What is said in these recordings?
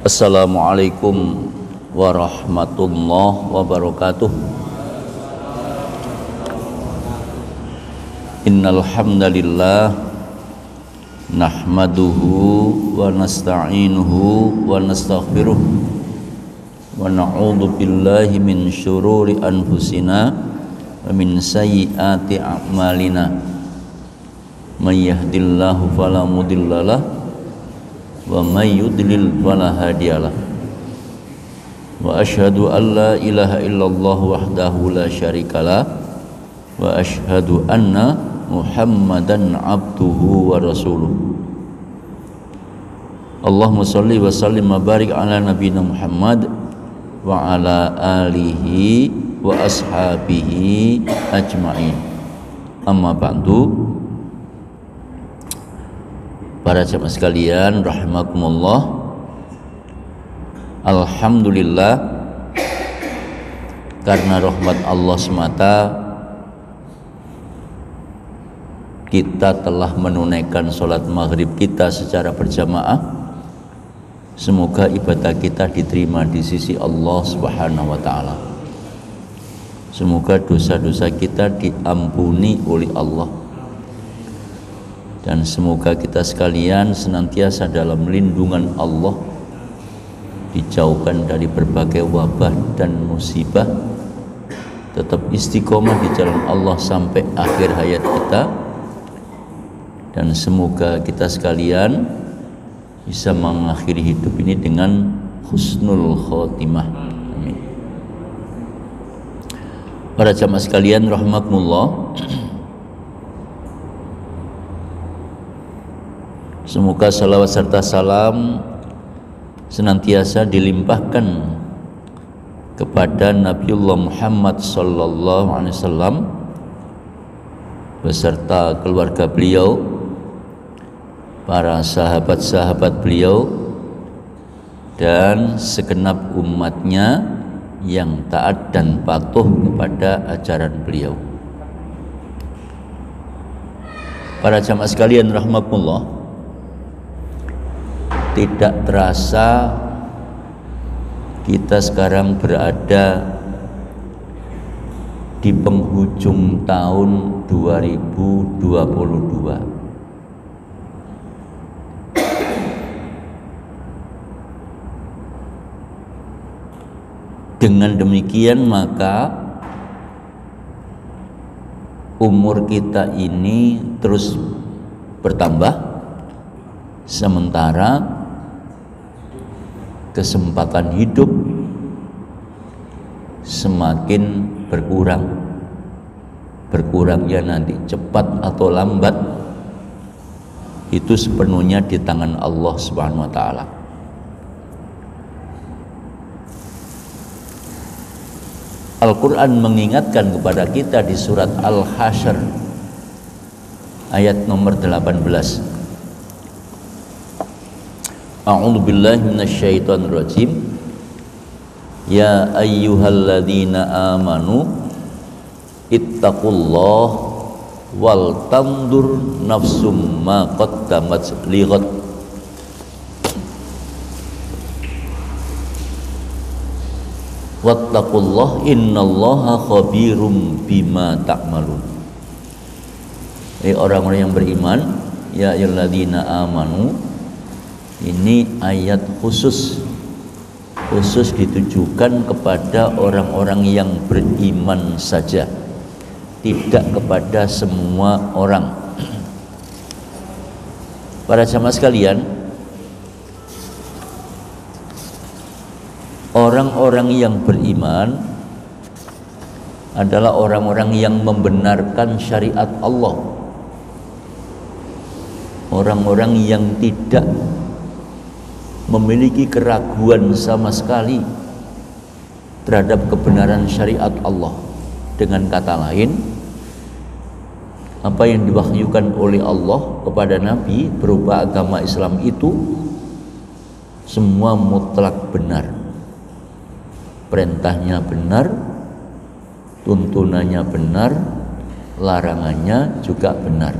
Assalamualaikum warahmatullahi wabarakatuh. Innal hamdalillah nahmaduhu wa nasta'inuhu wa nastaghfiruh wa na'udzu billahi min syururi anfusina wa min sayyiati a'malina. May yahdihillahu fala mudhillalah wa may yudlil fala hadiyalah. Wa asyhadu an la ilaha illallah wahdahu la syarikalah wa asyhadu anna Muhammadan abduhu wa rasuluh. Allahumma shalli wa sallim wa barik ala nabiyyina Muhammad wa ala alihi wa ashabihi ajma'in. Amma ba'du. Para jemaah sekalian rahimakumullah, alhamdulillah, karena rahmat Allah semata kita telah menunaikan sholat maghrib kita secara berjamaah. Semoga ibadah kita diterima di sisi Allah Subhanahu wa ta'ala. Semoga dosa-dosa kita diampuni oleh Allah. Dan semoga kita sekalian senantiasa dalam lindungan Allah, dijauhkan dari berbagai wabah dan musibah, tetap istiqomah di jalan Allah sampai akhir hayat kita. Dan semoga kita sekalian bisa mengakhiri hidup ini dengan husnul khotimah. Amin. Para jamaah sekalian rahimakumullah, semoga salawat serta salam senantiasa dilimpahkan kepada Nabiullah Muhammad sallallahu alaihi wasallam beserta keluarga beliau, para sahabat-sahabat beliau, dan segenap umatnya yang taat dan patuh kepada ajaran beliau. Para jamaah sekalian rahimakumullah, tidak terasa kita sekarang berada di penghujung tahun 2022. Dengan demikian maka umur kita ini terus bertambah, sementara kesempatan hidup semakin berkurang. Berkurangnya nanti cepat atau lambat itu sepenuhnya di tangan Allah Subhanahu wa ta'ala. Al-Quran mengingatkan kepada kita di surat Al-Hasyr ayat nomor 18. A'udzu billahi minasyaitonir rajim. Ya ayyuhalladzina amanu ittaqullaha wal tandur nafsum ma qaddamat lighad. Wattaqullaha innallaha khabirum bima ta'malun. Orang-orang yang beriman, ya ayyuhalladzina amanu, ini ayat khusus ditujukan kepada orang-orang yang beriman saja, tidak kepada semua orang. Para jamaah sekalian, orang-orang yang beriman adalah orang-orang yang membenarkan syariat Allah, orang-orang yang tidak memiliki keraguan sama sekali terhadap kebenaran syariat Allah. Dengan kata lain, apa yang diwahyukan oleh Allah kepada Nabi berupa agama Islam itu semua mutlak benar. Perintahnya benar, tuntunannya benar, larangannya juga benar.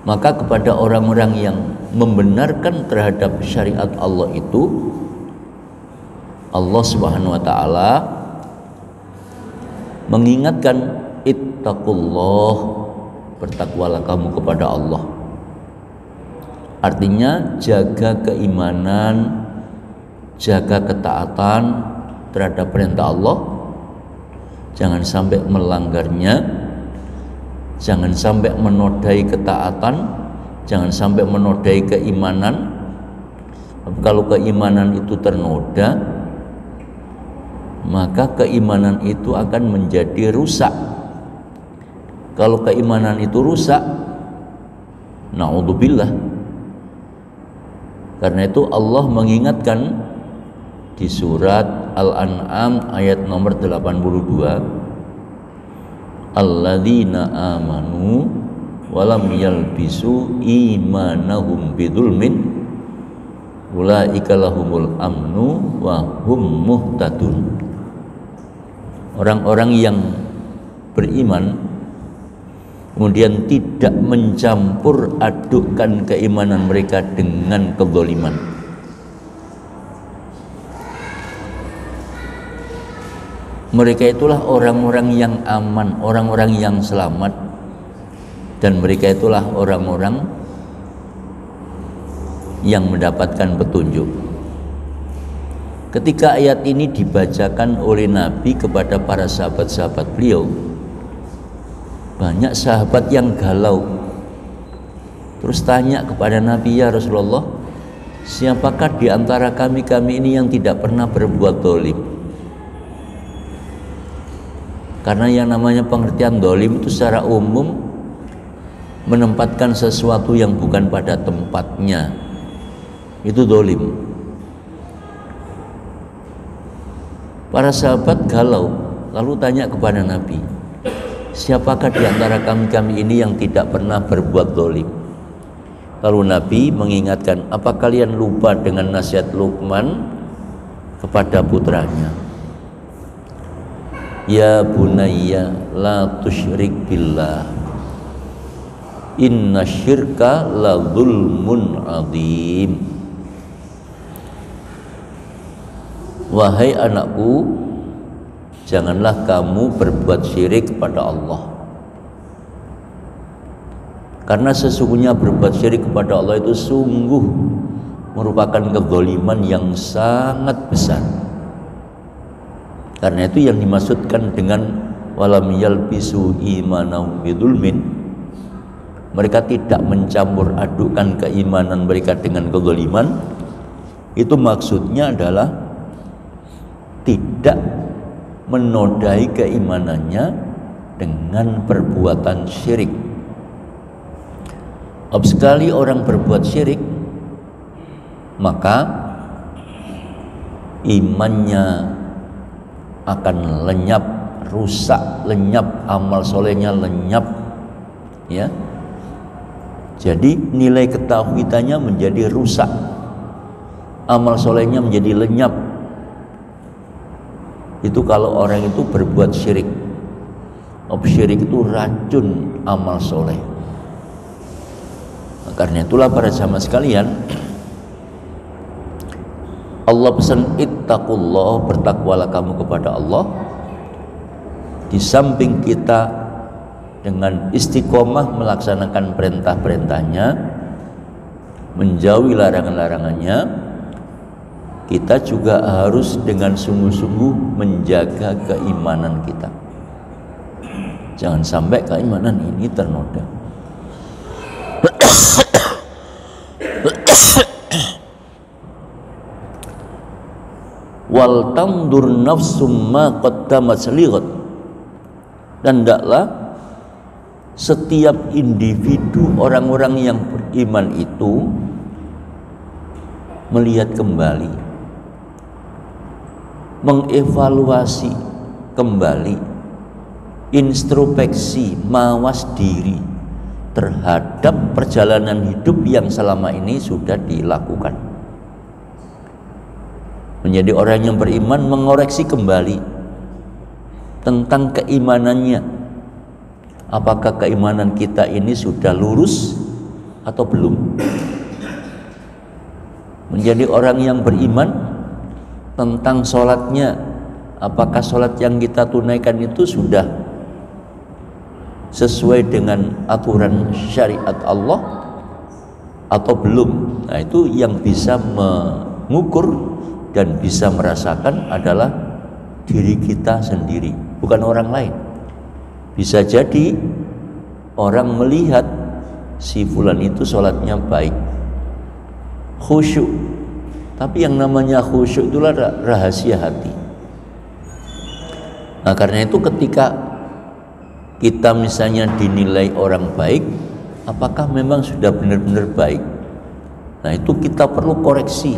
Maka kepada orang-orang yang membenarkan terhadap syariat Allah itu, Allah Subhanahu wa taala mengingatkan, ittaqullah, bertakwalah kamu kepada Allah. Artinya jaga keimanan, jaga ketaatan terhadap perintah Allah, jangan sampai melanggarnya, jangan sampai menodai ketaatan, jangan sampai menodai keimanan. Kalau keimanan itu ternoda, maka keimanan itu akan menjadi rusak. Kalau keimanan itu rusak, na'udzubillah. Karena itu Allah mengingatkan di surat Al-An'am ayat nomor 82, alladzina amanu walam yalbisu imanahum bidzulmin ulaika lahumul amnu wa hum muhtadun. Orang-orang yang beriman kemudian tidak mencampur adukkan keimanan mereka dengan kezaliman. Mereka itulah orang-orang yang aman, orang-orang yang selamat, dan mereka itulah orang-orang yang mendapatkan petunjuk. Ketika ayat ini dibacakan oleh Nabi kepada para sahabat-sahabat beliau, banyak sahabat yang galau, terus tanya kepada Nabi, ya Rasulullah, siapakah di antara kami ini yang tidak pernah berbuat zalim? Karena yang namanya pengertian zalim itu secara umum menempatkan sesuatu yang bukan pada tempatnya, itu zalim. Para sahabat galau, lalu tanya kepada Nabi, siapakah di antara kami ini yang tidak pernah berbuat zalim? Lalu Nabi mengingatkan, apa kalian lupa dengan nasihat Luqman kepada putranya? Ya bunayya la tusyrik billah, inna syirka la zulmun adzim. Wahai anakku, janganlah kamu berbuat syirik kepada Allah, karena sesungguhnya berbuat syirik kepada Allah itu sungguh merupakan kezaliman yang sangat besar. Karena itu yang dimaksudkan dengan walam yalbisu imanahum bidzulmin, mereka tidak mencampur adukkan keimanan mereka dengan kezaliman. Itu maksudnya adalah tidak menodai keimanannya dengan perbuatan syirik. Sekali orang berbuat syirik, maka imannya akan lenyap, rusak, lenyap, amal solehnya lenyap, ya. Jadi nilai ketauhidannya menjadi rusak, amal solehnya menjadi lenyap. Itu kalau orang itu berbuat syirik. Syirik itu racun amal soleh. Karena itulah para jamaah sekalian, Allah pesan ittaqullah, bertakwalah kamu kepada Allah. Di samping kita dengan istiqomah melaksanakan perintah-perintahnya, menjauhi larangan-larangannya, kita juga harus dengan sungguh-sungguh menjaga keimanan kita. Jangan sampai keimanan ini ternoda. Wal tandur nafsum ma qaddamat saligat, dan hendaklah setiap individu orang-orang yang beriman itu melihat kembali, mengevaluasi kembali, introspeksi, mawas diri terhadap perjalanan hidup yang selama ini sudah dilakukan. Menjadi orang yang beriman mengoreksi kembali tentang keimanannya. Apakah keimanan kita ini sudah lurus atau belum? Menjadi orang yang beriman tentang sholatnya. Apakah sholat yang kita tunaikan itu sudah sesuai dengan aturan syariat Allah atau belum? Nah, itu yang bisa mengukur dan bisa merasakan adalah diri kita sendiri, bukan orang lain. Bisa jadi orang melihat si fulan itu sholatnya baik, khusyuk, tapi yang namanya khusyuk itulah rahasia hati. Nah, karena itu ketika kita misalnya dinilai orang baik, apakah memang sudah benar-benar baik? Nah, itu kita perlu koreksi,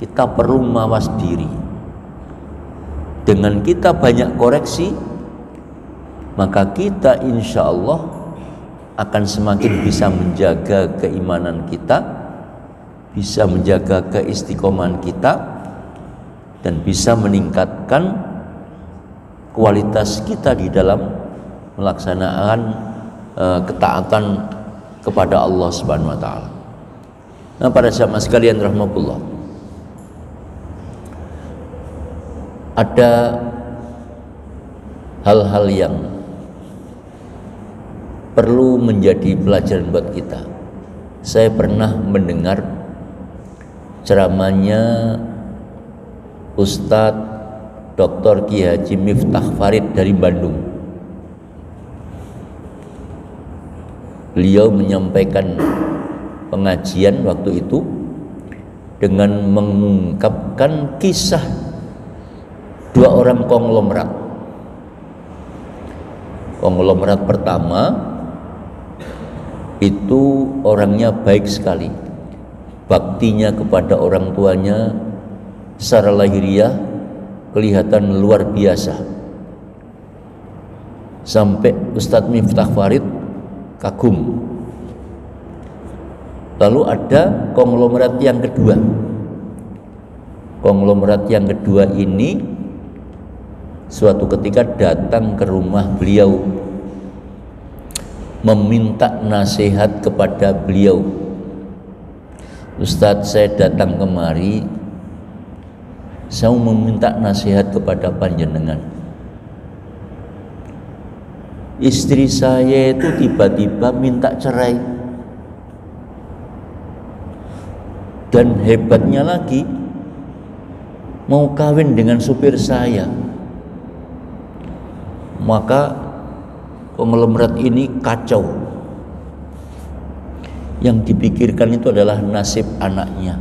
kita perlu mawas diri. Dengan kita banyak koreksi, maka kita insya Allah akan semakin bisa menjaga keimanan kita, bisa menjaga keistiqomahan kita, dan bisa meningkatkan kualitas kita di dalam melaksanakan ketaatan kepada Allah Subhanahu wa taala. Nah, para jamaah sekalian rahmatullah, ada hal-hal yang perlu menjadi pelajaran buat kita. Saya pernah mendengar ceramahnya Ustadz Dr. Ki Haji Miftah Farid dari Bandung. Beliau menyampaikan pengajian waktu itu dengan mengungkapkan kisah dua orang konglomerat. Konglomerat pertama itu orangnya baik sekali, baktinya kepada orang tuanya secara lahiriah kelihatan luar biasa, sampai Ustadz Miftah Farid kagum. Lalu ada konglomerat yang kedua. Konglomerat yang kedua ini suatu ketika datang ke rumah beliau, meminta nasihat kepada beliau. Ustadz, saya datang kemari, saya meminta nasihat kepada panjenengan. Istri saya itu tiba-tiba minta cerai, dan hebatnya lagi mau kawin dengan supir saya. Maka konglomerat ini kacau. Yang dipikirkan itu adalah nasib anaknya.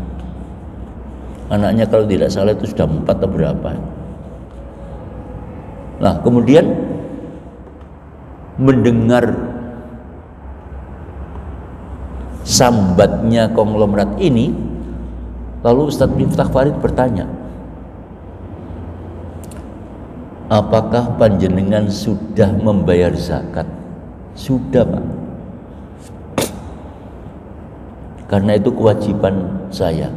Anaknya kalau tidak salah itu sudah 4 atau berapa. Nah, kemudian mendengar sambatnya konglomerat ini, lalu Ustadz Miftah Farid bertanya, apakah panjenengan sudah membayar zakat? Sudah, Pak. Karena itu kewajiban saya.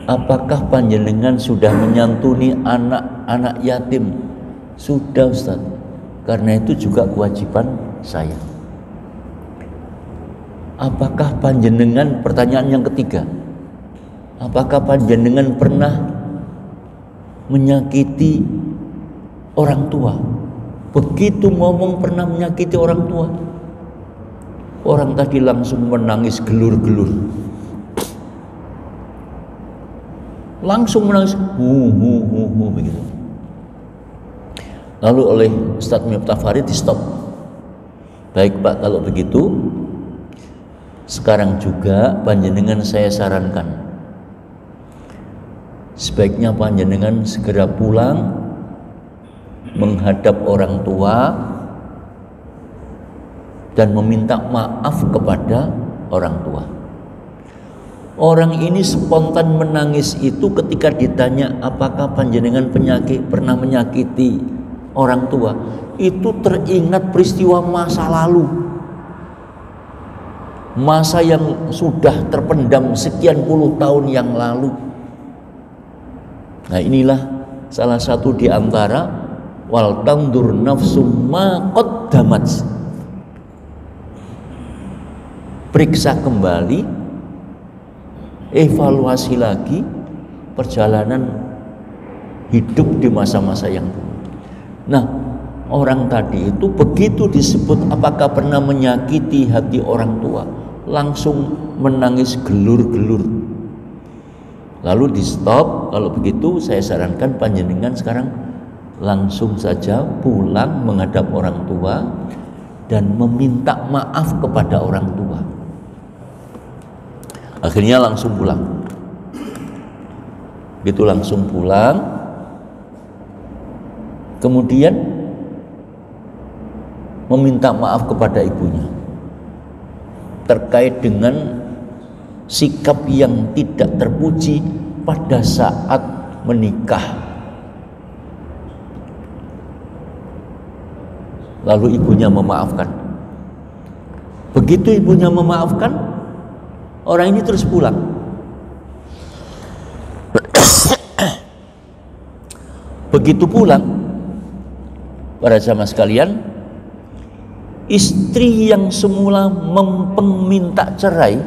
Apakah panjenengan sudah menyantuni anak-anak yatim? Sudah, Ustaz. Karena itu juga kewajiban saya. Apakah panjenengan, pertanyaan yang ketiga, apakah panjenengan pernah menyakiti orang tua? Begitu ngomong pernah menyakiti orang tua, orang tadi langsung menangis gelur-gelur. Langsung menangis begitu. Lalu oleh Ustadz Miftah Farid di stop. Baik Pak, kalau begitu sekarang juga panjenengan saya sarankan, sebaiknya panjenengan segera pulang menghadap orang tua dan meminta maaf kepada orang tua. Orang ini spontan menangis itu ketika ditanya apakah panjenengan pernah menyakiti orang tua. Itu teringat peristiwa masa lalu, masa yang sudah terpendam sekian puluh tahun yang lalu. Nah, inilah salah satu di antara wal tandur nafsum ma qaddamat. Periksa kembali, evaluasi lagi perjalanan hidup di masa-masa yang dulu. Nah, orang tadi itu begitu disebut apakah pernah menyakiti hati orang tua, langsung menangis gelur-gelur. Lalu di stop. Kalau begitu saya sarankan panjenengan sekarang langsung saja pulang menghadap orang tua dan meminta maaf kepada orang tua. Akhirnya langsung pulang. Begitu langsung pulang, kemudian meminta maaf kepada ibunya terkait dengan sikap yang tidak terpuji pada saat menikah. Lalu ibunya memaafkan. Begitu ibunya memaafkan, orang ini terus pulang. Begitu pulang, para jamaah sekalian, istri yang semula meminta cerai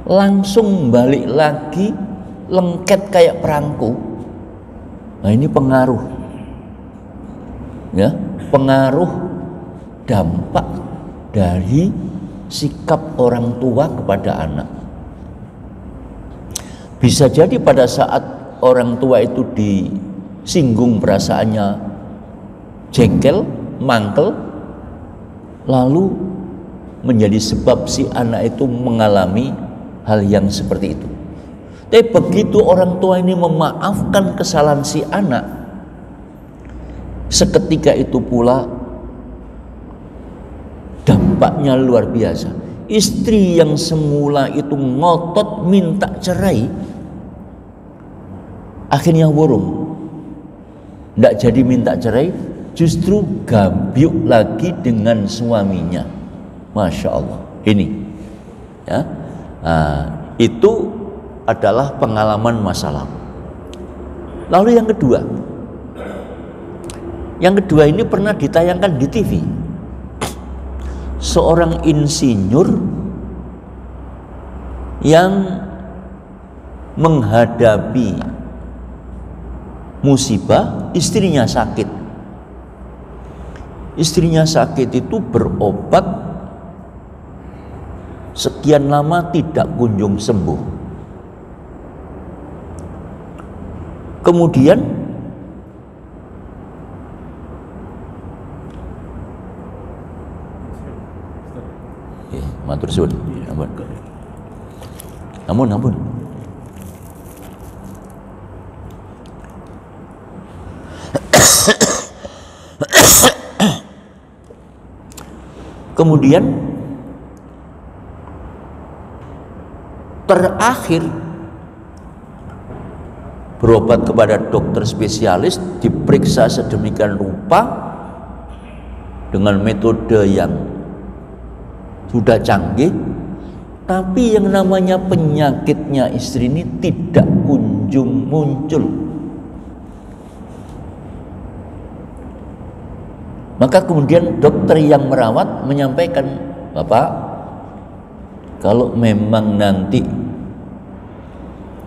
langsung balik lagi lengket kayak perangko. Nah, ini pengaruh, ya, pengaruh dampak dari sikap orang tua kepada anak. Bisa jadi pada saat orang tua itu disinggung perasaannya, jengkel, mangkel, lalu menjadi sebab si anak itu mengalami hal yang seperti itu. Tapi begitu orang tua ini memaafkan kesalahan si anak, seketika itu pula dampaknya luar biasa. Istri yang semula itu ngotot minta cerai, akhirnya wurung, tidak jadi minta cerai, justru gambyuk lagi dengan suaminya. Masya Allah. Ini, ya, itu adalah pengalaman masa lalu. Lalu yang kedua ini pernah ditayangkan di TV. Seorang insinyur yang menghadapi musibah, istrinya sakit. Istrinya sakit itu berobat sekian lama tidak kunjung sembuh. Kemudian matur suwun, ampun. Kemudian terakhir berobat kepada dokter spesialis, diperiksa sedemikian rupa dengan metode yang sudah canggih, tapi yang namanya penyakitnya istri ini tidak kunjung muncul. Maka kemudian dokter yang merawat menyampaikan, Bapak, kalau memang nanti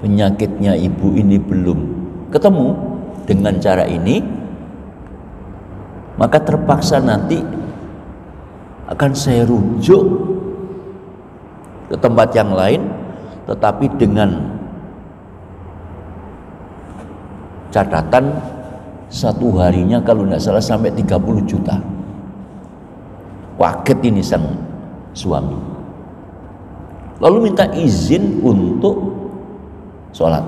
penyakitnya ibu ini belum ketemu dengan cara ini, maka terpaksa nanti akan saya rujuk ke tempat yang lain, tetapi dengan catatan satu harinya kalau tidak salah sampai 30 juta. Kaget ini sang suami. Lalu minta izin untuk sholat.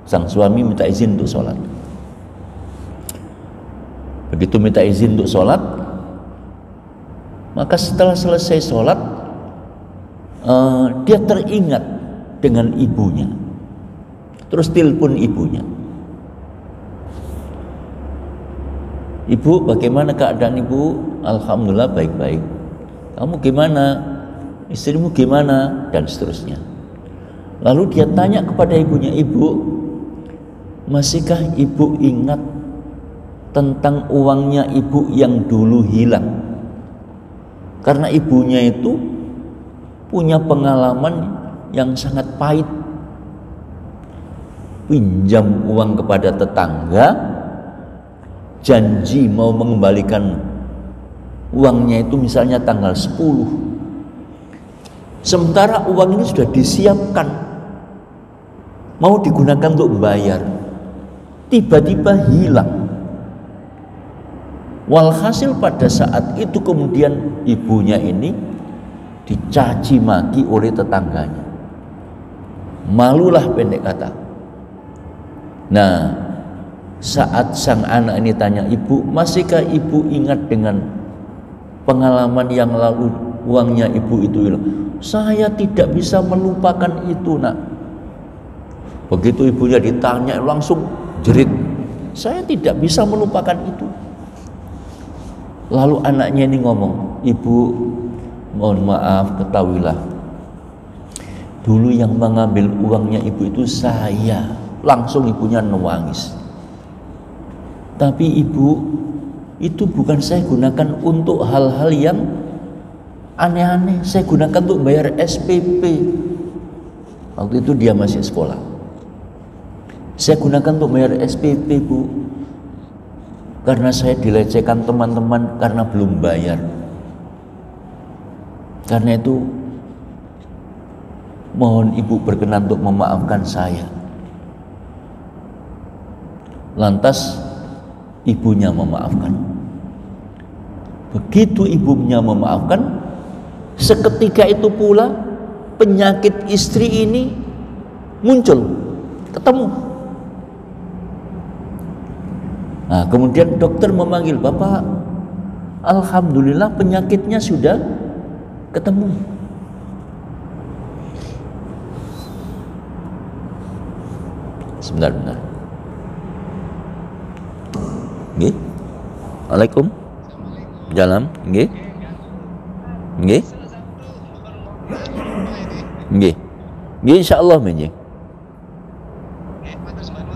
Sang suami minta izin untuk sholat. Begitu minta izin untuk sholat, maka setelah selesai sholat, dia teringat dengan ibunya. Terus telepon ibunya. Ibu, bagaimana keadaan ibu? Alhamdulillah baik-baik. Kamu gimana? Istrimu gimana? Dan seterusnya. Lalu dia tanya kepada ibunya, Ibu, masihkah ibu ingat tentang uangnya ibu yang dulu hilang? Karena ibunya itu punya pengalaman yang sangat pahit. Pinjam uang kepada tetangga, janji mau mengembalikan uangnya itu misalnya tanggal 10. Sementara uang ini sudah disiapkan, mau digunakan untuk bayar, tiba-tiba hilang. Walhasil pada saat itu kemudian ibunya ini dicaci maki oleh tetangganya. Malulah pendek kata. Nah, saat sang anak ini tanya ibu, masihkah ibu ingat dengan pengalaman yang lalu uangnya ibu itu hilang? Saya tidak bisa melupakan itu, nak. Begitu ibunya ditanya langsung jerit, saya tidak bisa melupakan itu. Lalu anaknya ini ngomong, ibu mohon maaf, ketahuilah dulu yang mengambil uangnya ibu itu saya. Langsung ibunya nangis. Tapi ibu, itu bukan saya gunakan untuk hal-hal yang aneh-aneh, saya gunakan untuk bayar SPP. Waktu itu dia masih sekolah. Saya gunakan untuk bayar SPP, Bu, karena saya dilecehkan teman-teman karena belum bayar. Karena itu mohon ibu berkenan untuk memaafkan saya. Lantas ibunya memaafkan. Begitu ibunya memaafkan, seketika itu pula penyakit istri ini muncul, ketemu. Nah, kemudian dokter memanggil, Bapak, alhamdulillah penyakitnya sudah ketemu. Sebentar. Nggih. Waalaikum. Jalan, nggih. Nggih. Nggih. Nggih insyaallah menjing.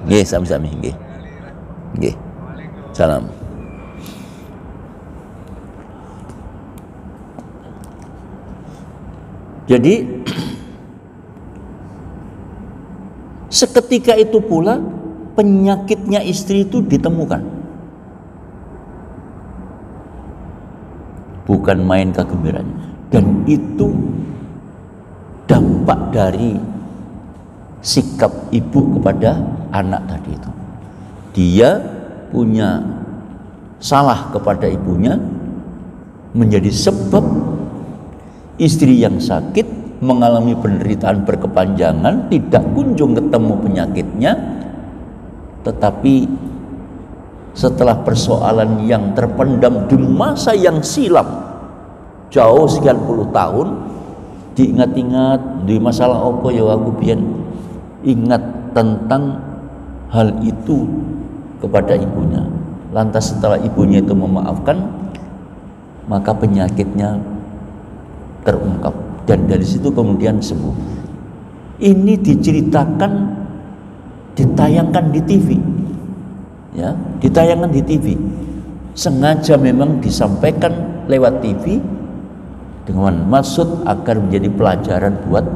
Nggih, sami-sami nggih. Nggih. Salam. Jadi seketika itu pula penyakitnya istri itu ditemukan. Bukan main kegembiraan. Dan itu dampak dari sikap ibu kepada anak tadi itu. Dia punya salah kepada ibunya, menjadi sebab istri yang sakit mengalami penderitaan berkepanjangan, tidak kunjung ketemu penyakitnya, tetapi setelah persoalan yang terpendam di masa yang silam jauh sekian puluh tahun, diingat-ingat di masalah apa ya aku biyen ingat tentang hal itu kepada ibunya. Lantas setelah ibunya itu memaafkan, maka penyakitnya terungkap dan dari situ kemudian sembuh. Ini diceritakan, ditayangkan di TV. Ya, ditayangkan di TV. Sengaja memang disampaikan lewat TV dengan maksud agar menjadi pelajaran buat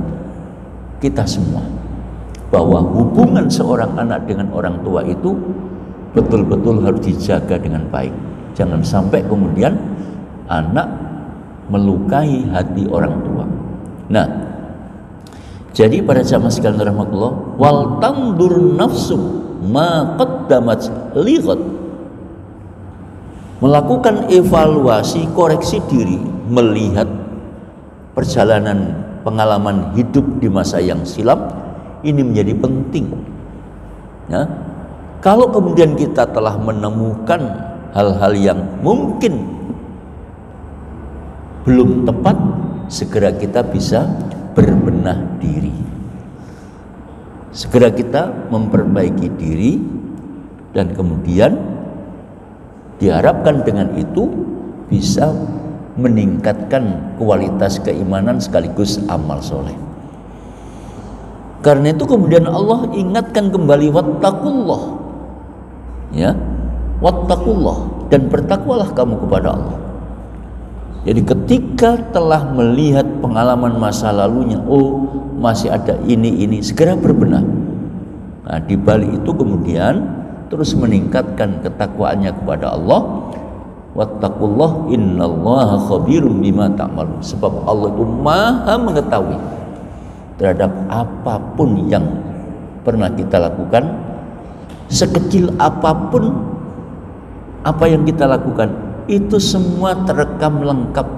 kita semua, bahwa hubungan seorang anak dengan orang tua itu betul-betul harus dijaga dengan baik. Jangan sampai kemudian anak melukai hati orang tua. Nah, jadi pada jamaah sekalian rahmatullah, wal tandur nafsu ma qaddamat lighad, melakukan evaluasi, koreksi diri, melihat perjalanan pengalaman hidup di masa yang silam, ini menjadi penting. Ya, kalau kemudian kita telah menemukan hal-hal yang mungkin belum tepat, segera kita bisa berbenah diri, segera kita memperbaiki diri, dan kemudian diharapkan dengan itu bisa meningkatkan kualitas keimanan sekaligus amal soleh. Karena itu kemudian Allah ingatkan kembali wattaqullah, ya, wattaqullah, dan bertakwalah kamu kepada Allah. Jadi ketika telah melihat pengalaman masa lalunya, oh masih ada ini, segera berbenah. Nah, di balik itu kemudian terus meningkatkan ketakwaannya kepada Allah. Wattaqullah innallaha khabirum bima ta'malun. Sebab Allah itu maha mengetahui terhadap apapun yang pernah kita lakukan, sekecil apapun apa yang kita lakukan, itu semua terekam lengkap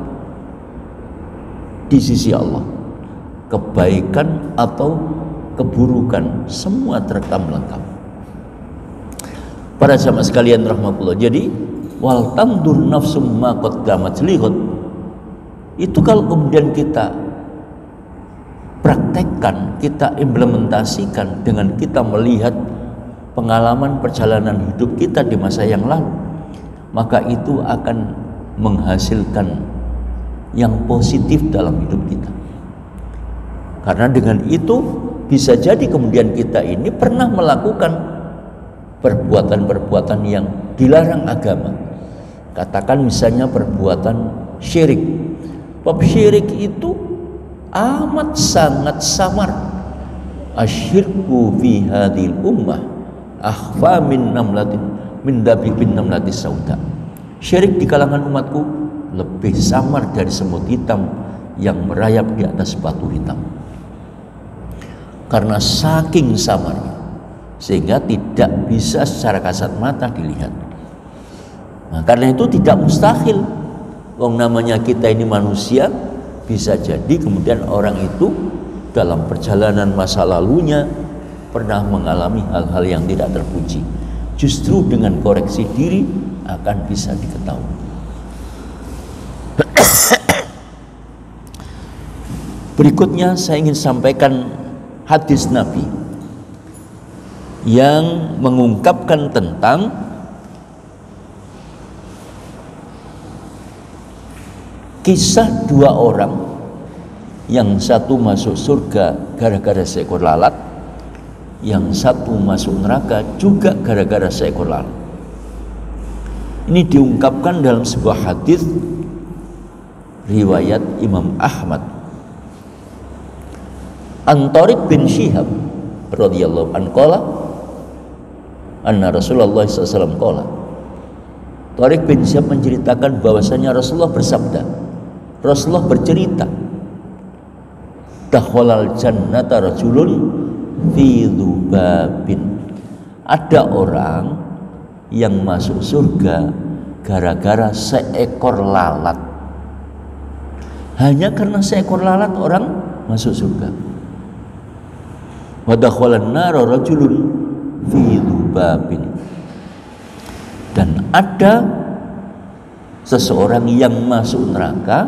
di sisi Allah. Kebaikan atau keburukan semua terekam lengkap. Para jamaah sekalian rahmatullah. Jadi wal tandur nafsum ma qaddamat lighad, itu kalau kemudian kita praktekkan, kita implementasikan dengan kita melihat pengalaman perjalanan hidup kita di masa yang lalu, maka itu akan menghasilkan yang positif dalam hidup kita. Karena dengan itu bisa jadi kemudian kita ini pernah melakukan perbuatan-perbuatan yang dilarang agama. Katakan misalnya perbuatan syirik. Bab syirik itu amat sangat samar. Asyirku fi hadhil ummah akhfa min namlatin min dabibin namlatis sauda. Syirik di kalangan umatku lebih samar dari semut hitam yang merayap di atas batu hitam. Karena saking samarnya, sehingga tidak bisa secara kasat mata dilihat. Nah, karena itu tidak mustahil, wong namanya kita ini manusia, bisa jadi kemudian orang itu dalam perjalanan masa lalunya pernah mengalami hal-hal yang tidak terpuji. Justru dengan koreksi diri akan bisa diketahui. Berikutnya saya ingin sampaikan hadis Nabi yang mengungkapkan tentang kisah dua orang, yang satu masuk surga gara-gara seekor lalat, yang satu masuk neraka juga gara-gara seekor lalat. Ini diungkapkan dalam sebuah hadis riwayat Imam Ahmad. An-Tariq bin Syihab radhiyallahu anhu qala anna Rasulullah SAW qala. Tariq bin Syihab menceritakan bahwasanya Rasulullah bersabda, Rasulullah bercerita, dakhalal jannata rajulun fi dzubabin. Ada orang yang masuk surga gara-gara seekor lalat. Hanya karena seekor lalat orang masuk surga. Wa dakhalan nara rajulun fi dzubabin. Dan ada seseorang yang masuk neraka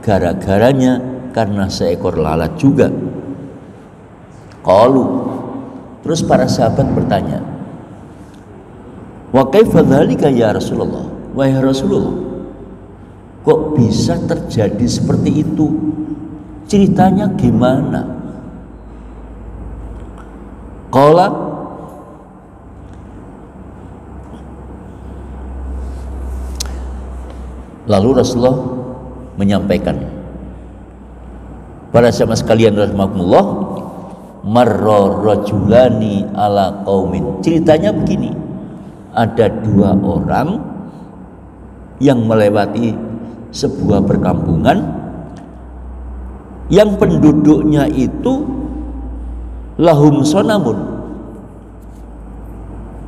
gara-garanya karena seekor lalat juga. Qalu, terus para sahabat bertanya, wa kaifa dzalika ya Rasulullah? Wahai Rasulullah, kok bisa terjadi seperti itu? Ceritanya gimana? Qala, lalu Rasulullah menyampaikan, para jamaah sekalian rahimakumullah, marra rajulani ala qaumin. Ceritanya begini, ada dua orang yang melewati sebuah perkampungan yang penduduknya itu lahum sonamun,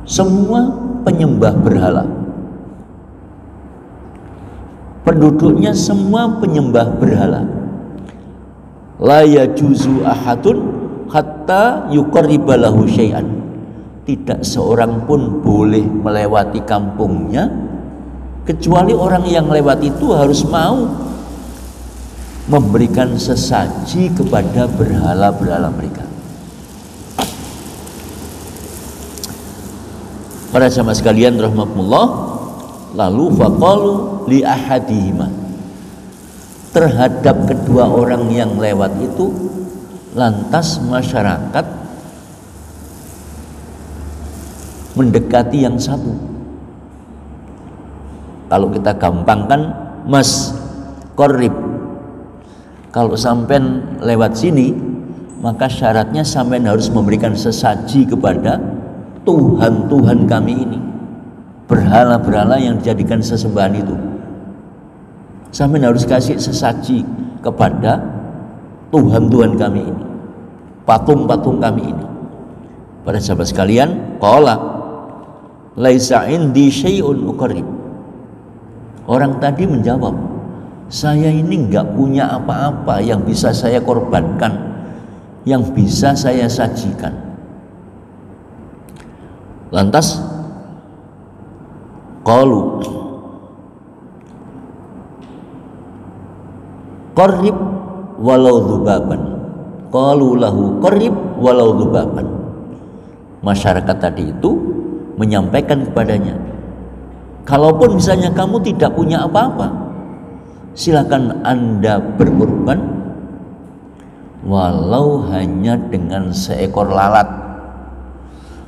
semua penyembah berhala. Penduduknya semua penyembah berhala. La yajuzu ahadun hatta yuqarriba lahu syai'an. Tidak seorang pun boleh melewati kampungnya kecuali orang yang lewat itu harus mau memberikan sesaji kepada berhala-berhala mereka. Para jamaah sekalian rahimakumullah, lalu faqalu li ahadihima, terhadap kedua orang yang lewat itu lantas masyarakat mendekati yang satu. Kalau kita gampangkan, Mas Korib, kalau sampean lewat sini, maka syaratnya sampean harus memberikan sesaji kepada Tuhan-Tuhan kami ini, berhala-berhala yang dijadikan sesembahan itu. Sampean harus kasih sesaji kepada Tuhan-Tuhan kami ini, patung-patung kami ini. Para sahabat sekalian, qala laisa indi syai'un uqarrib. Orang tadi menjawab, saya ini enggak punya apa-apa yang bisa saya korbankan, yang bisa saya sajikan. Lantas qalu qarrib walau dzubaban. Qalu lahu qarrib walau dzubaban. Masyarakat tadi itu menyampaikan kepadanya, kalaupun misalnya kamu tidak punya apa-apa, silakan Anda berkorban walau hanya dengan seekor lalat.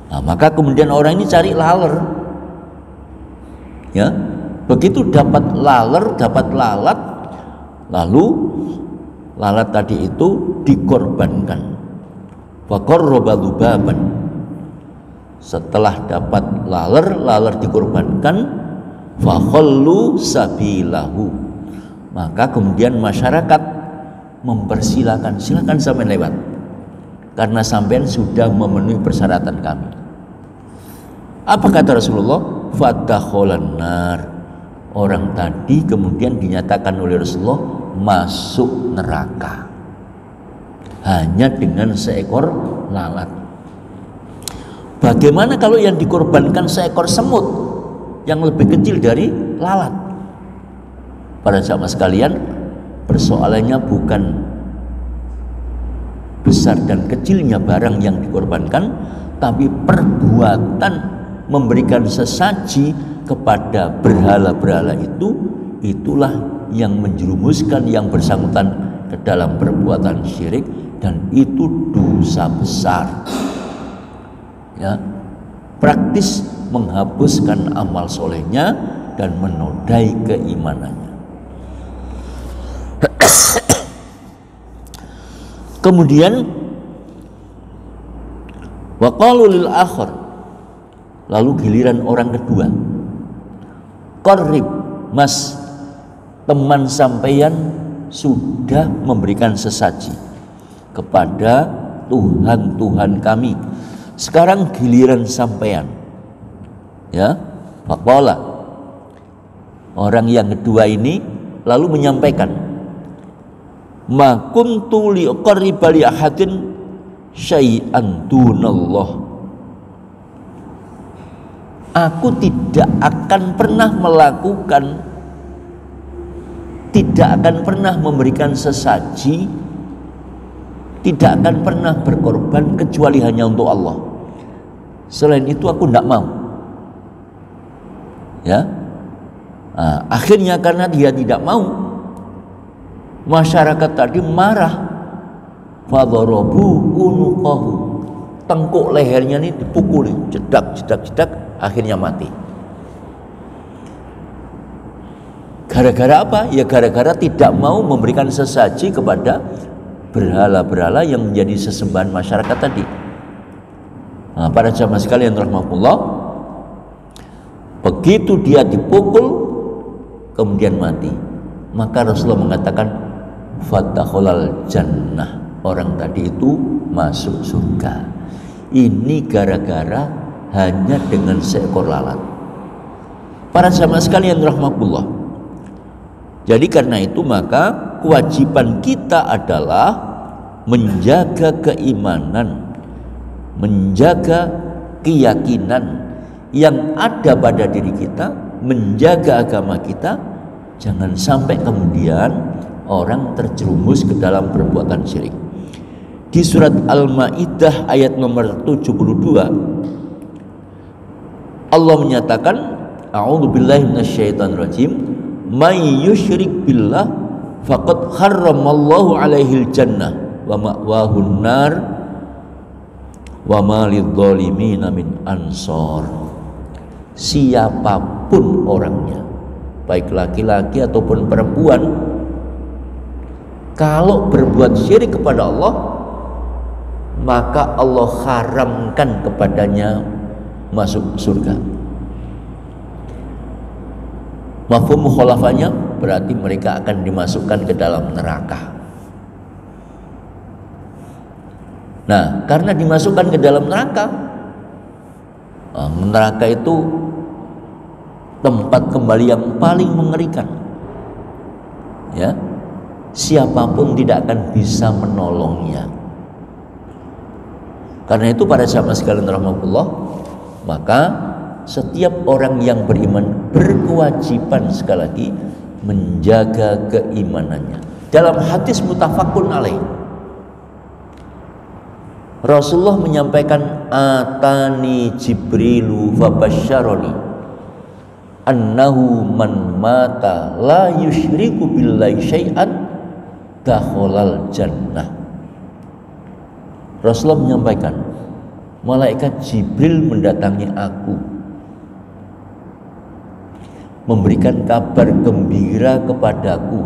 Nah, maka kemudian orang ini cari laler. Ya, begitu dapat laler, dapat lalat, lalu lalat tadi itu dikorbankan. Faqarraba dzubaban. Setelah dapat laler dikorbankan, fakhallu sabilahu. Maka kemudian masyarakat mempersilakan, silakan sampean lewat, karena sampean sudah memenuhi persyaratan kami. Apa kata Rasulullah? Fadakholan nar. Orang tadi kemudian dinyatakan oleh Rasulullah masuk neraka hanya dengan seekor lalat. Bagaimana kalau yang dikorbankan seekor semut yang lebih kecil dari lalat? Para jamaah sekalian, persoalannya bukan besar dan kecilnya barang yang dikorbankan, tapi perbuatan memberikan sesaji kepada berhala-berhala itu, itulah yang menjerumuskan yang bersangkutan ke dalam perbuatan syirik, dan itu dosa besar. Ya, praktis menghapuskan amal solehnya dan menodai keimanannya. Kemudian waqalu lil akhar, lalu giliran orang kedua, qarrib, Mas, teman sampeyan sudah memberikan sesaji kepada Tuhan-Tuhan kami, sekarang giliran sampean. Ya, faqala, orang yang kedua ini lalu menyampaikan, ma kuntu li uqarriba li ahadin syai'an dunallah. Aku tidak akan pernah melakukan, tidak akan pernah memberikan sesaji, tidak akan pernah berkorban kecuali hanya untuk Allah. Selain itu aku tidak mau. Ya, nah, akhirnya karena dia tidak mau, masyarakat tadi marah. Fadharabu unuqahu, tengkuk lehernya ini dipukuli, jedak, akhirnya mati. Gara-gara apa? Ya gara-gara tidak mau memberikan sesaji kepada berhala-berhala yang menjadi sesembahan masyarakat tadi. Nah, para jamaah sekalian rahmatullah, begitu dia dipukul kemudian mati, maka Rasulullah mengatakan fatakholal jannah, orang tadi itu masuk surga. Ini gara-gara hanya dengan seekor lalat. Para jamaah sekalian rahmatullah, jadi karena itu maka kewajiban kita adalah menjaga keimanan, menjaga keyakinan yang ada pada diri kita, menjaga agama kita, jangan sampai kemudian orang terjerumus ke dalam perbuatan syirik. Di surat Al-Maidah ayat nomor 72, Allah menyatakan, a'udzubillahi minasyaitonirrajim, may yusyrik billah faqad harramallahu alaihil jannah wa ma'wahun nar wa ma lidzalimina min ansor. Siapapun orangnya, baik laki-laki ataupun perempuan, kalau berbuat syirik kepada Allah, maka Allah haramkan kepadanya masuk surga. Mafhum mukhalafahnya berarti mereka akan dimasukkan ke dalam neraka. Nah, karena dimasukkan ke dalam neraka, neraka itu tempat kembali yang paling mengerikan. Ya, siapapun tidak akan bisa menolongnya. Karena itu para jamaah sekalian rahmatullah, maka setiap orang yang beriman berkewajiban sekali lagi menjaga keimanannya. Dalam hadis muttafaqun alaih, Rasulullah menyampaikan, atani Jibrilu fabasyaroni annahu man mata la yusyriku billahi syai'an dakhalal jannah. Rasulullah menyampaikan, malaikat Jibril mendatangi aku, memberikan kabar gembira kepadaku,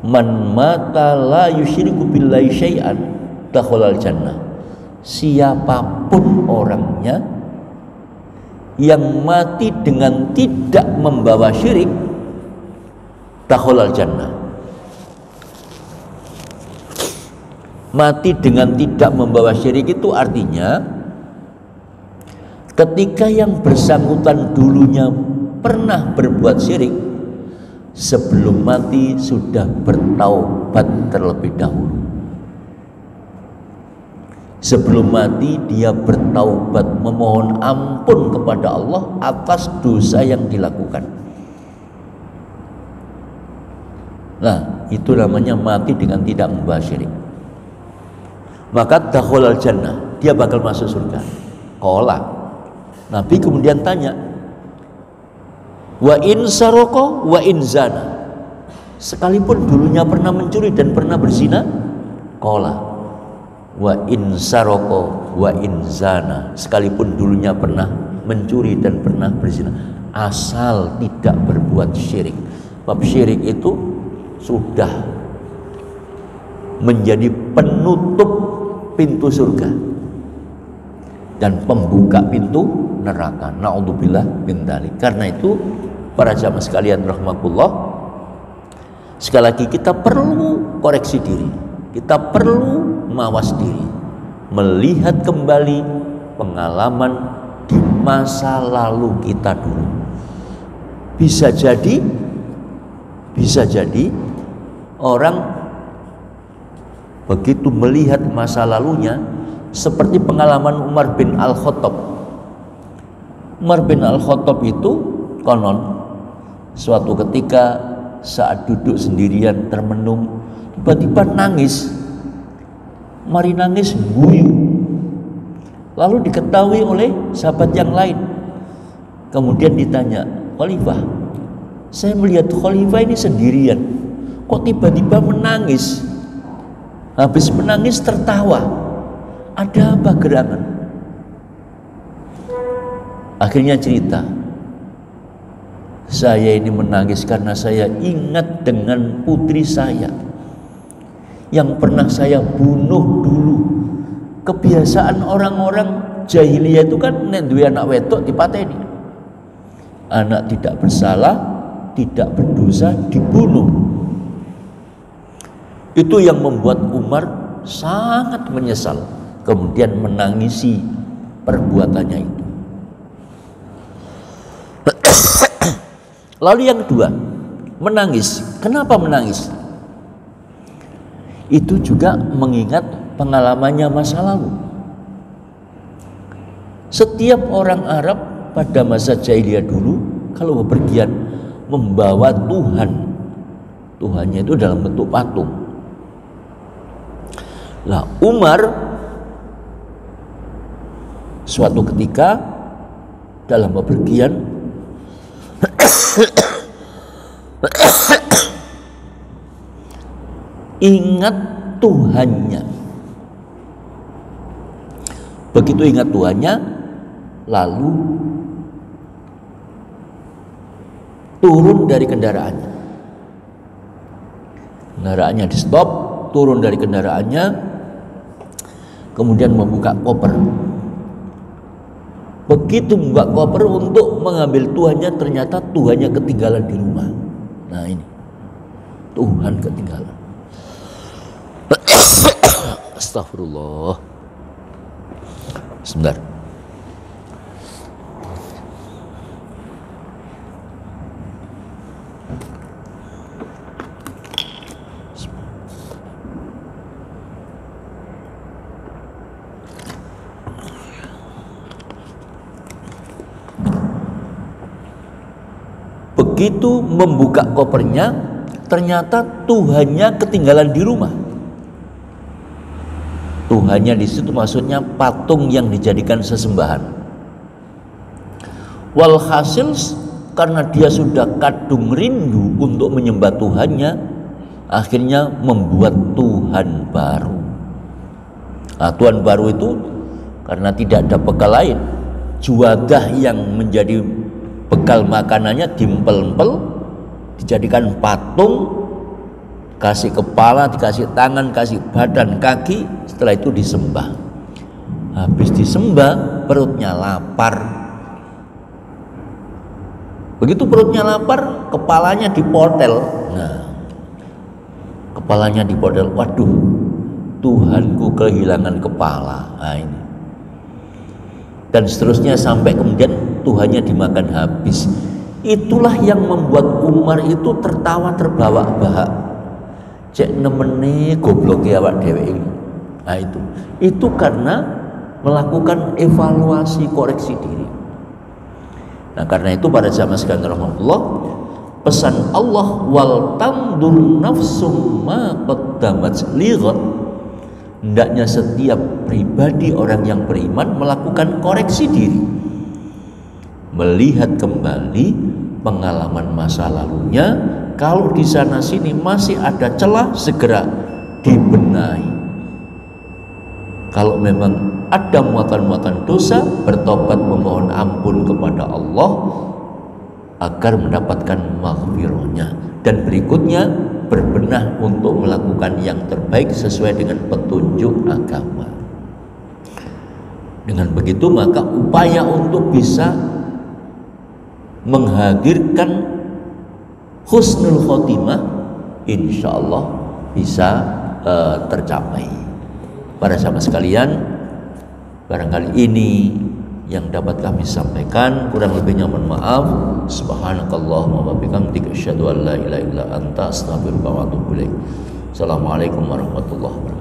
man mata la yusyriku billahi syai'an dakhalal jannah. Siapapun orangnya yang mati dengan tidak membawa syirik, dakhalal jannah. Mati dengan tidak membawa syirik itu artinya ketika yang bersangkutan dulunya pernah berbuat syirik, sebelum mati sudah bertaubat terlebih dahulu. Sebelum mati dia bertaubat, memohon ampun kepada Allah atas dosa yang dilakukan. Nah, itu namanya mati dengan tidak membawa syirik. Maka dakhalal jannah, dia bakal masuk surga. Qala, Nabi kemudian tanya, wa in saroko wa in zana, sekalipun dulunya pernah mencuri dan pernah berzina. Qala, wa in saroko wa in zana, sekalipun dulunya pernah mencuri dan pernah berzina, asal tidak berbuat syirik. Bab syirik itu sudah menjadi penutup pintu surga dan pembuka pintu neraka. Na'udzubillah min dzalik. Karena itu para jamaah sekalian rahmatullah, sekali lagi kita perlu koreksi diri, kita perlu mawas diri, melihat kembali pengalaman di masa lalu kita dulu. Bisa jadi orang begitu melihat masa lalunya seperti pengalaman Umar bin Al-Khattab. Umar bin Al-Khattab itu konon suatu ketika saat duduk sendirian termenung, tiba-tiba nangis. Mari nangis guyu. Lalu diketahui oleh sahabat yang lain. Kemudian ditanya, Khalifah, saya melihat Khalifah ini sendirian, kok tiba-tiba menangis? Habis menangis tertawa, ada apa gerangan? Akhirnya cerita, saya ini menangis karena saya ingat dengan putri saya yang pernah saya bunuh dulu. Kebiasaan orang-orang jahiliyah itu kan nek duwe anak wedok dipateni. Anak tidak bersalah, tidak berdosa dibunuh. Itu yang membuat Umar sangat menyesal, kemudian menangisi perbuatannya itu. Lalu yang kedua, menangis. Kenapa menangis? Itu juga mengingat pengalamannya masa lalu. Setiap orang Arab pada masa jahiliyah dulu kalau bepergian membawa Tuhan. Tuhannya itu dalam bentuk patung. Lah Umar suatu ketika dalam bepergian ingat Tuhannya. Begitu ingat Tuhannya, lalu turun dari kendaraannya. Kendaraannya di stop, turun dari kendaraannya, kemudian membuka koper. Begitu membuka koper untuk mengambil Tuhannya, ternyata Tuhannya ketinggalan di rumah. Nah ini, Tuhan ketinggalan. Astagfirullah. Sebentar. Begitu membuka kopernya, ternyata Tuhannya ketinggalan di rumah. Tuhannya di situ maksudnya patung yang dijadikan sesembahan. Walhasil karena dia sudah kadung rindu untuk menyembah Tuhannya, akhirnya membuat Tuhan baru. Nah, Tuhan baru itu karena tidak ada bekal lain, juadah yang menjadi bekal makanannya diempel-empel, dijadikan patung, kasih kepala, dikasih tangan, kasih badan, kaki, setelah itu disembah. Habis disembah, perutnya lapar. Begitu perutnya lapar, kepalanya dipotel. Nah, kepalanya dipotel. Waduh, Tuhanku kehilangan kepala. Nah ini. Dan seterusnya sampai kemudian Tuhannya dimakan habis. Itulah yang membuat Umar itu tertawa terbahak-bahak. Cek nemene gobloke awak dhewe. Nah itu karena melakukan evaluasi koreksi diri. Nah karena itu pada zaman sekalian rahmatullah, pesan Allah wal tandur nafsum ma qaddamat lighad, hendaknya setiap pribadi orang yang beriman melakukan koreksi diri, melihat kembali pengalaman masa lalunya. Kalau di sana sini masih ada celah, segera dibenahi. Kalau memang ada muatan-muatan dosa, bertobat memohon ampun kepada Allah agar mendapatkan maghfirahnya. Dan berikutnya berbenah untuk melakukan yang terbaik sesuai dengan petunjuk agama. Dengan begitu maka upaya untuk bisa menghadirkan husnul khotimah insya Allah bisa tercapai. Para sahabat sekalian, barangkali ini yang dapat kami sampaikan, kurang lebihnya mohon maaf. Subhanakallahumma wa bihamdika asyhadu an la ilaha illa anta astaghfiruka wa atubu ilaik. Assalamualaikum warahmatullahi wabarakatuh.